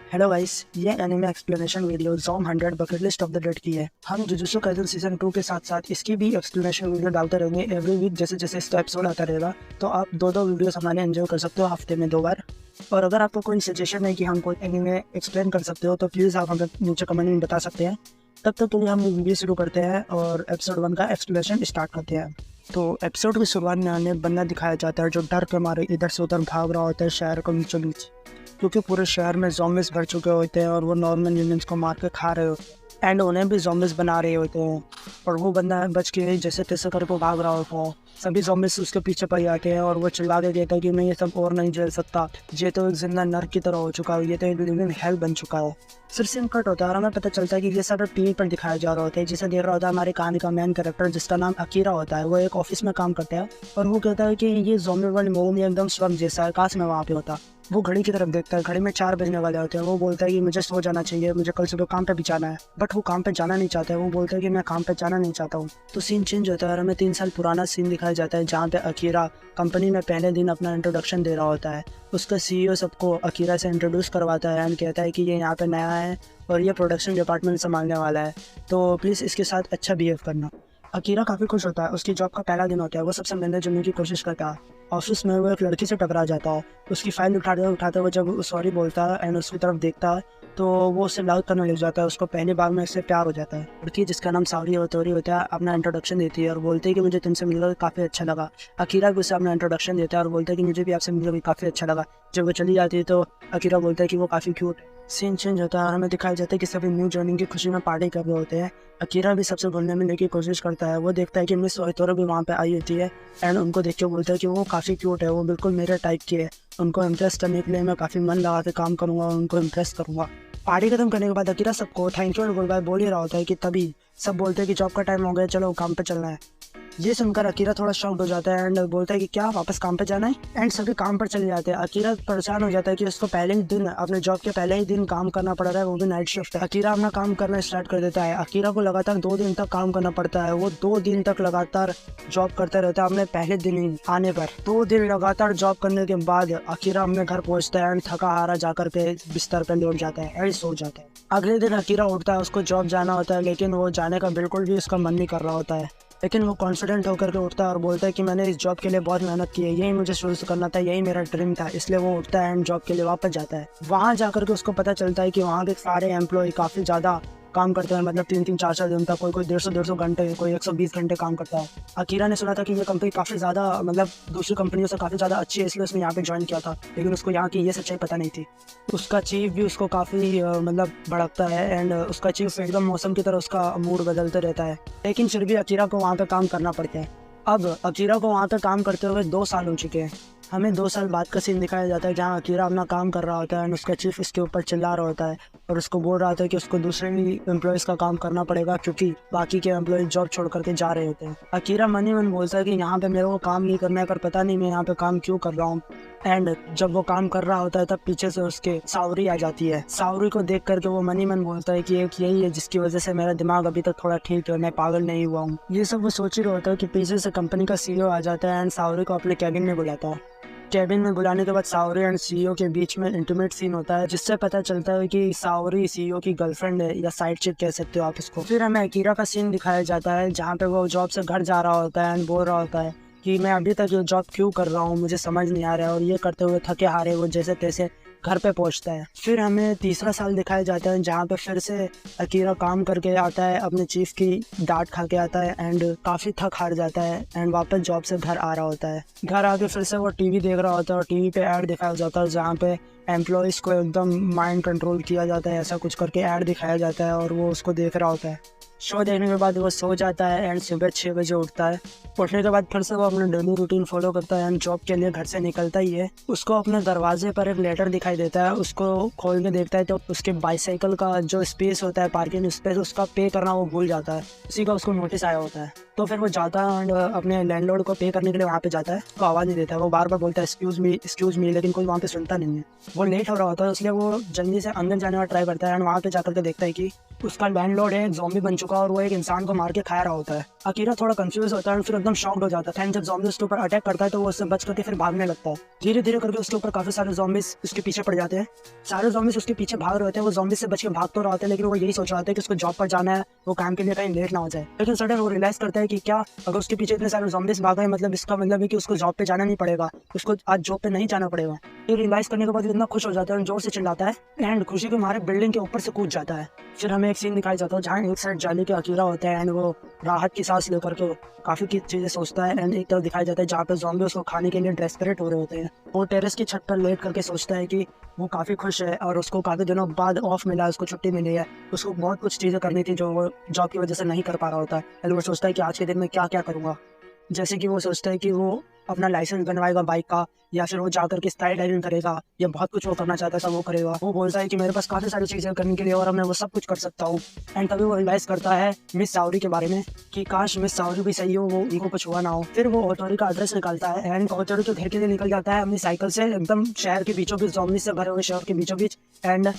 Hello guys, ये anime explanation video Zom 100 bucket list of the dead की है। हम जुजुत्सु काइसेन सीजन 2 के साथ साथ इसकी भी एक्सप्लेनेशन वीडियो डालते रहेंगे एवरी वीक। जैसे जैसे इसका एपिसोड आता रहेगा तो आप दो वीडियोस हमारे एंजॉय कर सकते हो हफ्ते में 2 बार। और अगर आपको कोई सजेशन है कि हम कोई एनिमे एक्सप्लेन कर सकते हो तो प्लीज़ आप हमें नीचे कमेंट में बता सकते हैं। तब तक के लिए हम वीडियो शुरू करते हैं और एपिसोड 1 का एक्सप्लेनेशन स्टार्ट करते हैं। तो एपिसोड की शुरुआत में हमें बंदा दिखाया जाता है जो डर के मारे इधर से उधर भाग रहा होता है शहर के बीचों बीच, क्योंकि पूरे शहर में ज़ॉम्बिस भर चुके होते हैं और वो नॉर्मल ह्यूमंस को मार के खा रहे होते हैं एंड उन्हें भी ज़ॉम्बिस बना रहे होते हैं। और वो बंदा बच के जैसे तैसे करके भाग रहा होता है। सभी ज़ॉम्बिस उसके पीछे पड़ जाते हैं और वो चिल्ला के कहता है कि मैं ये सब और नहीं झेल सकता, ये तो एक जिंदा नर्क की तरह हो चुका है, ये तो एक लिविंग हेल बन चुका है। फिर सीन कट होता है और हमें पता चलता है कि ये सब टीवी पर दिखाया जा रहा होता है। जिसे देख रहा होता है हमारे कहानी का मेन कैरेक्टर जिसका नाम अकीरा होता है। वो एक ऑफिस में काम करता है और वो कहता है कि ये ज़ॉम्बी वर्ल्ड मूवी में एकदम स्वर्ग जैसा है, काश मैं वहाँ पे होता। वो घड़ी की तरफ देखता है, घड़ी में 4 बजने वाले होते हैं। वो बोलता है कि मुझे सो जाना चाहिए, मुझे कल सुबह काम पे भी जाना है। बट वो काम पे जाना नहीं चाहता है। वो बोलता है कि मैं काम पे जाना नहीं चाहता हूँ। तो सीन चेंज होता है और हमें 3 साल पुराना सीन दिखाया जाता है जहाँ पे अकीरा कंपनी में पहले दिन अपना इंट्रोडक्शन दे रहा होता है। उसका सीईओ सबको अकीरा से इंट्रोड्यूस करवाता है एंड कहता है कि ये यहाँ पे नया है और ये प्रोडक्शन डिपार्टमेंट संभालने वाला है, तो प्लीज़ इसके साथ अच्छा बिहेव करना। अकीरा काफ़ी खुश होता है। उसकी जॉब का पहला दिन होता है। वो सबसे मिलने जुलने की कोशिश करता है। ऑफिस में वो एक लड़की से टकरा जाता है। उसकी फाइल उठाते हुए जब सॉरी बोलता है एंड उसकी तरफ देखता है तो वो उससे लव करने लग जाता है। उसको पहली बार में इससे प्यार हो जाता है। लड़की जिसका नाम सावरी होता है अपना इंट्रोडक्शन देती है और बोलती है कि मुझे तुमसे मिलकर काफ़ी अच्छा लगा। अकीरा भी उसे अपना इंट्रोडक्शन देता है और बोलता है कि मुझे भी आपसे मिलकर काफ़ी अच्छा लगा। जब वो चली जाती है तो अकीरा बोलता है कि वो काफ़ी क्यूट है। सीन चेंज होता है और हमें दिखाया जाता है कि सभी न्यू जॉइनिंग की खुशी में पार्टी कर रहे होते हैं। अकीरा भी सबसे घुलने मिलने की कोशिश करता है। वो देखता है कि मिस ओइतोरो भी वहाँ पे आई होती है एंड उनको देख के बोलता है कि वो काफ़ी क्यूट है, वो बिल्कुल मेरे टाइप की है। उनको इम्प्रेस करने के लिए मैं काफ़ी मन लगा के काम करूँगा और उनको इम्प्रेस करूँगा। पार्टी खत्म करने के बाद अकीरा सबको थैंक यू और गुड बाय बोल ही रहा होता है कि तभी सब बोलते हैं कि जॉब का टाइम हो गया, चलो काम पे चलना है। ये सुनकर अकीरा थोड़ा शॉक्ड हो जाता है एंड बोलता है कि क्या वापस काम पे जाना है। एंड सभी काम पर चले जाते हैं। अकीरा परेशान हो जाता है कि उसको पहले ही दिन अपने जॉब के पहले ही दिन काम करना पड़ रहा है, वो भी नाइट शिफ्ट है। अकीरा अपना काम करना स्टार्ट कर देता है। अकीरा को लगातार 2 दिन तक काम करना पड़ता है। वो 2 दिन तक लगातार जॉब करता रहता है। अपने पहले दिन ही आने पर 2 दिन लगातार जॉब करने के बाद अकीरा अपने घर पहुंचता है एंड थका हारा जाकर के बिस्तर पर लेट जाता है एंड सो जाता है। अगले दिन अकीरा उठता है, उसको जॉब जाना होता है लेकिन वो जाने का बिल्कुल भी उसका मन नहीं कर रहा होता है। लेकिन वो कॉन्फिडेंट होकर के उठता है और बोलता है कि मैंने इस जॉब के लिए बहुत मेहनत की है, यही मुझे शुरू से करना था, यही मेरा ड्रीम था। इसलिए वो उठता है एंड जॉब के लिए वापस जाता है। वहाँ जाकर के उसको पता चलता है कि वहाँ के सारे एम्प्लॉय काफ़ी ज़्यादा काम करते हैं, मतलब 3-3, 4-4 दिन तक। कोई 150 घंटे, कोई 120 घंटे काम करता है। अकीरा ने सुना था कि ये कंपनी काफ़ी ज़्यादा मतलब दूसरी कंपनियों से काफ़ी ज़्यादा अच्छी है, इसलिए उसने यहाँ पे ज्वाइन किया था। लेकिन उसको यहाँ की ये सच्चाई पता नहीं थी। उसका चीफ भी उसको काफ़ी मतलब भड़कता है एंड उसका चीफ एकदम मौसम की तरह उसका मूड बदलते रहता है। लेकिन फिर भी अकीरा को वहाँ पे काम करना पड़ता है। अब अकीरा को वहाँ पे काम करते हुए 2 साल हो चुके हैं। हमें 2 साल बाद का सीन दिखाया जाता है जहाँ अकीरा अपना काम कर रहा होता है एंड उसका चीफ उसके ऊपर चिल्ला रहा होता है और उसको बोल रहा था कि उसको दूसरे भी एम्प्लॉयज़ का काम करना पड़ेगा क्योंकि बाकी के एम्प्लॉय जॉब छोड़ करके जा रहे होते हैं। अकीरा मन ही मन बोलता है कि यहाँ पे मेरे को काम नहीं करना है, पर पता नहीं मैं यहाँ पे काम क्यों कर रहा हूँ। एंड जब वो काम कर रहा होता है तब पीछे से उसके सावरी आ जाती है। सावरी को देख करके वो मन ही मन बोलता है कि एक यही है जिसकी वजह से मेरा दिमाग अभी तक थोड़ा ठीक है, मैं पागल नहीं हुआ हूँ। ये सब वो सोच ही रहा होता है कि पीछे से कंपनी का सीईओ आ जाता है एंड सावरी को अपने कैबिन में बुलाता है। केबिन में बुलाने के बाद सावरी एंड सीईओ के बीच में इंटीमेट सीन होता है जिससे पता चलता है कि सावरी सीईओ की गर्लफ्रेंड है या साइड चिक कह सकते हो आप इसको। फिर हमें अकीरा का सीन दिखाया जाता है जहाँ पे वो जॉब से घर जा रहा होता है एंड बोल रहा होता है कि मैं अभी तक ये जॉब क्यों कर रहा हूँ, मुझे समझ नहीं आ रहा है। और ये करते हुए थके हारे वो जैसे तैसे घर पे पहुंचता है। फिर हमें तीसरा साल दिखाया जाता है जहाँ पे फिर से अकीरा काम करके आता है, अपने चीफ की डांट खा के आता है एंड काफ़ी थक हार जाता है एंड वापस जॉब से घर आ रहा होता है। घर आके फिर से वो टीवी देख रहा होता है और टीवी पे ऐड दिखाया जाता है जहाँ पे एम्प्लॉयज़ को एकदम माइंड कंट्रोल किया जाता है, ऐसा कुछ करके ऐड दिखाया जाता है और वो उसको देख रहा होता है। शो देखने के बाद वो सो जाता है एंड सुबह 6 बजे उठता है। उठने के बाद फिर से वो अपना डेली रूटीन फॉलो करता है एंड जॉब के लिए घर से निकलता ही है। उसको अपने दरवाजे पर एक लेटर दिखाई देता है। उसको खोल के देखता है तो उसके बाइसाइकिल का जो स्पेस होता है, पार्किंग स्पेस, उसका पे करना वो भूल जाता है। उसी का उसको नोटिस आया होता है। तो फिर वो जाता है एंड अपने लैंडलॉर्ड को पे करने के लिए वहाँ पे जाता है, तो आवाज़ नहीं देता है। वो बार बार बोलता है एक्सक्यूज़ मी, लेकिन कोई वहाँ पे सुनता नहीं है। वो लेट हो रहा होता है, इसलिए वो जल्दी से अंदर जाने का ट्राई करता है एंड वहाँ पे जाकर के देखता है कि उसका लैंडलॉर्ड एक ज़ॉम्बी बन चुका है और वो एक इंसान को मार के खा रहा होता है। अकीरा थोड़ा कंफ्यूज होता है और फिर एकदम शॉक्ड हो जाता है। एंड जब ज़ॉम्बी उसके ऊपर अटैक करता है तो वो उससे बच करके फिर भागने लगता है। धीरे धीरे करके उसके ऊपर काफ़ी सारे ज़ॉम्बीज उसके पीछे पड़ जाते हैं। सारे ज़ॉम्बीज उसके पीछे भाग रहे होते हैं। वो ज़ॉम्बी से बच के भाग तो रहा होता है, लेकिन वो यही सोच रहा होता है कि उसको जॉब पर जाना है, वो काम के लिए कहीं लेट ना हो जाए। लेकिन सडन वो रियलाइज़ करता है कि क्या अगर उसके पीछे इतने सारे ज़ॉम्बीज भाग रहे हैं, मतलब इसका मतलब है कि उसको जॉब पे जाना नहीं पड़ेगा, उसको आज जॉब पे नहीं जाना पड़ेगा। ये रियलाइज़ करने के बाद इतना खुश हो जाता है और जोर से चिल्लाता है एंड खुशी के मारे बिल्डिंग के ऊपर से कूद जाता है। फिर हमें एक सीन दिखाया जाता है जहाँ एक साइड जाली के अकीरा होता है एंड वो राहत की सांस लेकर के काफ़ी की चीज़ें सोचता है। एंड एक तरफ दिखाया जाता है जहाँ पे ज़ॉम्बी उसको खाने के लिए डेस्परेट हो रहे होते हैं। वो टेरेस की छत पर लेट करके सोचता है कि वो काफ़ी खुश है और उसको काफ़ी दिनों बाद ऑफ मिला है, उसको छुट्टी मिली है। उसको बहुत कुछ चीज़ें करनी थी जो वो जॉब की वजह से नहीं कर पा रहा होता है। एंड वो सोचता है कि आज के दिन में क्या क्या करूँगा। जैसे कि वो सोचता है कि वो अपना लाइसेंस बनवाएगा बाइक का, या फिर वो जाकर के स्काई डाइविंग करेगा, या बहुत कुछ वो करना चाहता था वो करेगा। वो बोलता है कि मेरे पास काफ़ी सारी चीज़ें करने के लिए और मैं वो सब कुछ कर सकता हूँ। एंड तभी वो रियलाइज़ करता है मिस सावरी के बारे में कि काश मिस सावरी भी सही हो, वो उनको कुछ हुआ ना हो। फिर वो ऑटोरी का एड्रेस निकालता है एंड ऑटोरी के घर के लिए निकल जाता है अपनी साइकिल से, एकदम शहर के बीचों बीच, ज़ॉम्बी से भरे हुए शहर के बीचों बीच। एंड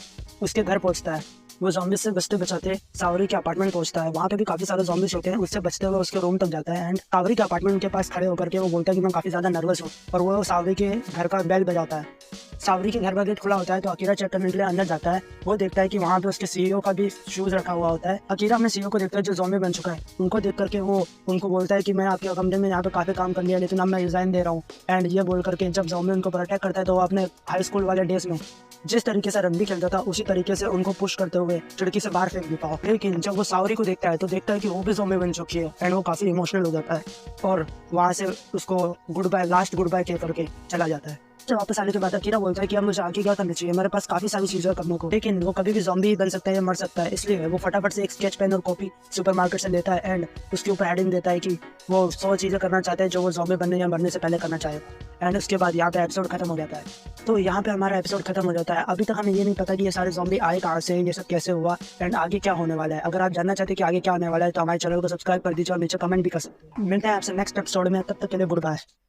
उसके घर पहुँचता है। वो ज़ॉम्बीज़ से बचते बचाते सावरी के अपार्टमेंट पहुंचता है। वहाँ पे भी काफ़ी सारे ज़ॉम्बीज़ होते हैं। उससे बचते हुए उसके रूम तक जाता है एंड सावरी के अपार्टमेंट के पास खड़े होकर के वो बोलता है कि मैं काफ़ी ज़्यादा नर्वस हूँ, और वो सावरी के घर का बेल बजाता है। सावरी के घर का गेट खुला होता है तो अकीरा चेक करने के लिए अंदर जाता है। वो देखता है कि वहाँ पे उसके सीईओ का भी शूज़ रखा हुआ होता है। अकीरा अपने सीईओ को देखता है जो ज़ॉम्बी बन चुका है। उनको देख करके वो उनको बोलता है कि मैं आपके कंपनी में यहाँ पे काफ़ी काम कर लिया, लेकिन अब मैं रिज़ाइन दे रहा हूँ। एंड ये बोल करके जब ज़ॉम्बी उनको अटैक करता है तो वो अपने हाई स्कूल वाले डेज में जिस तरीके से रग्बी खेलता था उसी तरीके से उनको पुश करते हुए खिड़की से बाहर फेंक देता है। लेकिन जब वो सावरी को देखता है तो देखता है कि वो भी ज़ॉम्बी बन चुकी है एंड वो काफ़ी इमोशनल हो जाता है और वहाँ से उसको goodbye, last goodbye कह करके चला जाता है। जब वापस आने के बाद अकीरा बोलता है कि अब मुझे आगे क्या करना चाहिए, मेरे पास काफ़ी सारी चीज़ें करने को, लेकिन वो कभी भी ज़ॉम्बी बन सकता है या मर सकता है। इसलिए वो फटाफट से एक स्केच पेन और कॉपी सुपरमार्केट से लेता है एंड उसके ऊपर हेडिंग देता है कि वो 100 चीज़ें करना चाहते हैं जो वो ज़ॉम्बी बनने या मरने से पहले करना चाहेगा। एंड उसके बाद यहाँ पे एपिसोड खत्म हो जाता है। तो यहाँ पे हमारा एपिसोड खत्म हो जाता है। अभी तक हमें ये नहीं पता कि ये सारे ज़ॉम्बी आए कहाँ से, ये सब कैसे हुआ एंड आगे क्या होने वाला है। अगर आप जानना चाहते हैं कि आगे क्या होने वाला है तो हमारे चैनल को सब्सक्राइब कर दीजिए और नीचे कमेंट भी कर सकते हैं। मिलते हैं आपसे नेक्स्ट एपिसोड में, तब तक के लिए गुड बाय।